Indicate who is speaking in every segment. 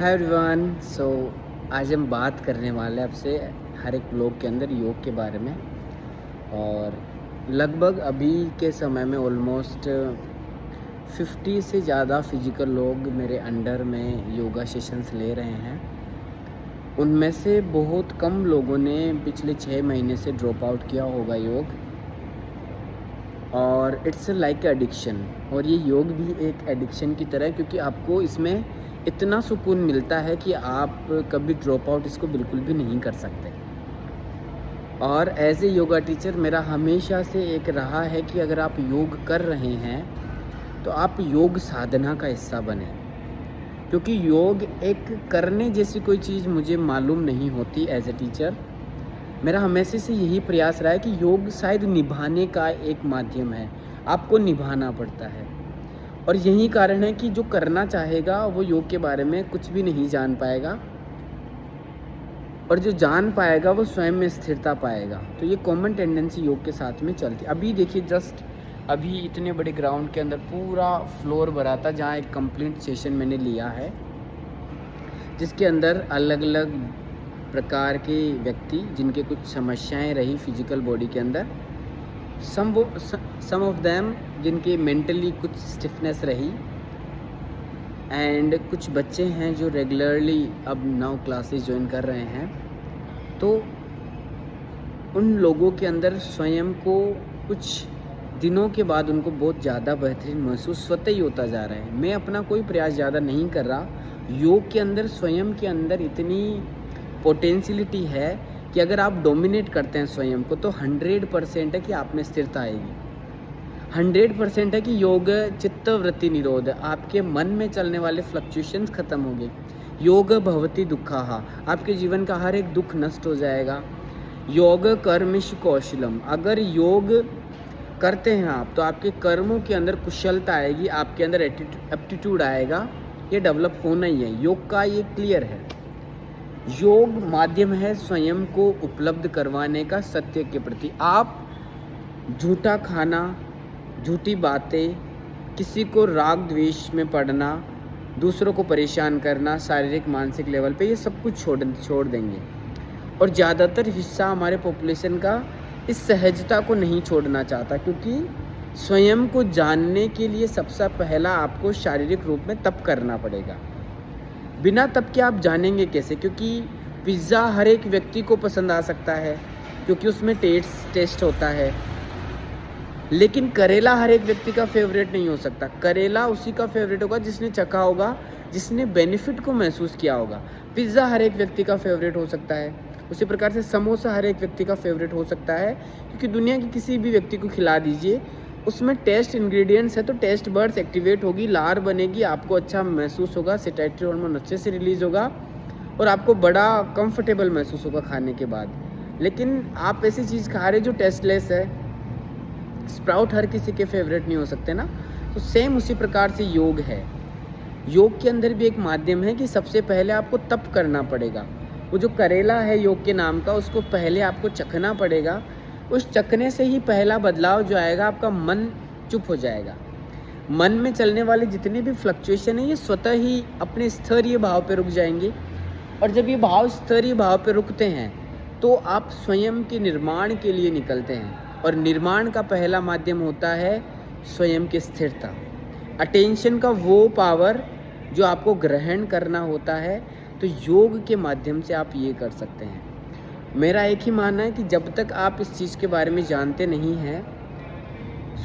Speaker 1: Hi everyone. आज हम बात करने वाले हैं आपसे हर एक व्लॉग के अंदर योग के बारे में। और लगभग अभी के समय में ऑलमोस्ट 50 से ज़्यादा फिजिकल लोग मेरे अंडर में योगा सेशंस ले रहे हैं। उनमें से बहुत कम लोगों ने पिछले 6 महीने से ड्रॉप आउट किया होगा योग। और इट्स लाइक एडिक्शन, और ये योग भी एक एडिक्शन की तरह है, क्योंकि आपको इसमें इतना सुकून मिलता है कि आप कभी ड्रॉप आउट इसको बिल्कुल भी नहीं कर सकते। और एज ए योगा टीचर मेरा हमेशा से एक रहा है कि अगर आप योग कर रहे हैं तो आप योग साधना का हिस्सा बने, क्योंकि योग एक करने जैसी कोई चीज़ मुझे मालूम नहीं होती। एज ए टीचर मेरा हमेशा से यही प्रयास रहा है कि योग शायद निभाने का एक माध्यम है, आपको निभाना पड़ता है। और यही कारण है कि जो करना चाहेगा वो योग के बारे में कुछ भी नहीं जान पाएगा, और जो जान पाएगा वो स्वयं में स्थिरता पाएगा। तो ये कॉमन टेंडेंसी योग के साथ में चलती। अभी देखिए, जस्ट अभी इतने बड़े ग्राउंड के अंदर पूरा फ्लोर भरा था, जहाँ एक कंप्लीट सेशन मैंने लिया है, जिसके अंदर अलग अलग प्रकार के व्यक्ति जिनके कुछ समस्याएं रही फिजिकल बॉडी के अंदर, सम ऑफ देम जिनके मेंटली कुछ स्टिफनेस रही, एंड कुछ बच्चे हैं जो रेगुलरली अब 9 क्लासेस ज्वाइन कर रहे हैं। तो उन लोगों के अंदर स्वयं को कुछ दिनों के बाद उनको बहुत ज़्यादा बेहतरीन महसूस स्वतः ही होता जा रहा है। मैं अपना कोई प्रयास ज़्यादा नहीं कर रहा। योग के अंदर स्वयं के अंदर इतनी पोटेंशियलिटी है कि अगर आप डोमिनेट करते हैं स्वयं को, तो 100% है कि आप में स्थिरता आएगी। 100% है कि योग चित्तवृत्ति निरोध, आपके मन में चलने वाले फ्लक्चुएशंस खत्म हो गए। योग भवति दुःखः, आपके जीवन का हर एक दुख नष्ट हो जाएगा। योग कर्मिष कौशलम, अगर योग करते हैं आप तो आपके कर्मों के अंदर कुशलता आएगी, आपके अंदर एप्टीट्यूड आएगा। ये डेवलप होना ही है, योग का ये क्लियर है। योग माध्यम है स्वयं को उपलब्ध करवाने का सत्य के प्रति। आप झूठा खाना, झूठी बातें, किसी को राग द्वेष में पड़ना, दूसरों को परेशान करना शारीरिक मानसिक लेवल पे, ये सब कुछ छोड़ देंगे। और ज़्यादातर हिस्सा हमारे पॉपुलेशन का इस सहजता को नहीं छोड़ना चाहता, क्योंकि स्वयं को जानने के लिए सबसे पहला आपको शारीरिक रूप में तप करना पड़ेगा। बिना तप के आप जानेंगे कैसे? क्योंकि पिज़्ज़ा हर एक व्यक्ति को पसंद आ सकता है, क्योंकि उसमें टेस्ट होता है, लेकिन करेला हर एक व्यक्ति का फेवरेट नहीं हो सकता। करेला उसी का फेवरेट होगा जिसने चखा होगा, जिसने बेनिफिट को महसूस किया होगा। पिज़्ज़ा हर एक व्यक्ति का फेवरेट हो सकता है, उसी प्रकार से समोसा हर एक व्यक्ति का फेवरेट हो सकता है, क्योंकि दुनिया के किसी भी व्यक्ति को खिला दीजिए, उसमें टेस्ट इंग्रेडिएंट्स है तो टेस्ट बर्ड्स एक्टिवेट होगी, लार बनेगी, आपको अच्छा महसूस होगा, सेटाइटरी हार्मोन अच्छे से रिलीज होगा और आपको बड़ा कंफर्टेबल महसूस होगा खाने के बाद। लेकिन आप ऐसी चीज़ खा रहे जो टेस्टलेस है। स्प्राउट हर किसी के फेवरेट नहीं हो सकते ना। तो सेम उसी प्रकार से योग है। योग के अंदर भी एक माध्यम है कि सबसे पहले आपको तप करना पड़ेगा। वो जो करेला है योग के नाम का, उसको पहले आपको चखना पड़ेगा। उस चखने से ही पहला बदलाव जो आएगा, आपका मन चुप हो जाएगा। मन में चलने वाले जितने भी फ्लक्चुएशन है, ये स्वतः ही अपने स्तरीय भाव पे रुक जाएंगे। और जब ये भाव स्तरीय भाव पे रुकते हैं तो आप स्वयं के निर्माण के लिए निकलते हैं। और निर्माण का पहला माध्यम होता है स्वयं की स्थिरता, अटेंशन का वो पावर जो आपको ग्रहण करना होता है। तो योग के माध्यम से आप ये कर सकते हैं। मेरा एक ही मानना है कि जब तक आप इस चीज़ के बारे में जानते नहीं हैं,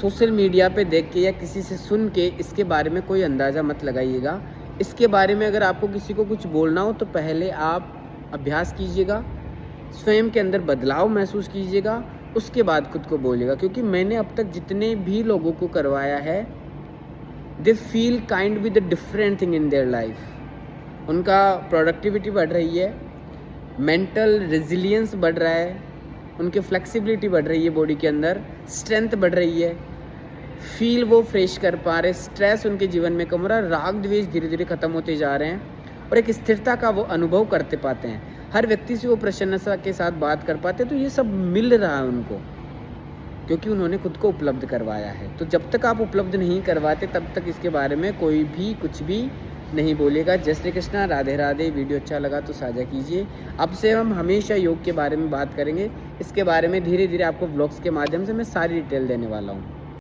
Speaker 1: सोशल मीडिया पे देख के या किसी से सुन के इसके बारे में कोई अंदाज़ा मत लगाइएगा। इसके बारे में अगर आपको किसी को कुछ बोलना हो तो पहले आप अभ्यास कीजिएगा, स्वयं के अंदर बदलाव महसूस कीजिएगा, उसके बाद खुद को बोलिएगा। क्योंकि मैंने अब तक जितने भी लोगों को करवाया है, they feel kind with the different thing in their life. उनका प्रोडक्टिविटी बढ़ रही है, मेंटल रेजिलियंस बढ़ रहा है, उनकी फ्लेक्सिबिलिटी बढ़ रही है बॉडी के अंदर, स्ट्रेंथ बढ़ रही है, फील वो फ्रेश कर पा रहे, स्ट्रेस उनके जीवन में कम हो रहा है, राग द्वेष धीरे धीरे खत्म होते जा रहे हैं, और एक स्थिरता का वो अनुभव करते पाते हैं। हर व्यक्ति से वो प्रसन्नता के साथ बात कर पाते हैं। तो ये सब मिल रहा है उनको, क्योंकि उन्होंने खुद को उपलब्ध करवाया है। तो जब तक आप उपलब्ध नहीं करवाते, तब तक इसके बारे में कोई भी कुछ भी नहीं बोलिएगा। जय श्री कृष्णा, राधे राधे। वीडियो अच्छा लगा तो साझा कीजिए। अब से हम हमेशा योग के बारे में बात करेंगे। इसके बारे में धीरे धीरे आपको व्लॉग्स के माध्यम से मैं सारी डिटेल देने वाला हूँ।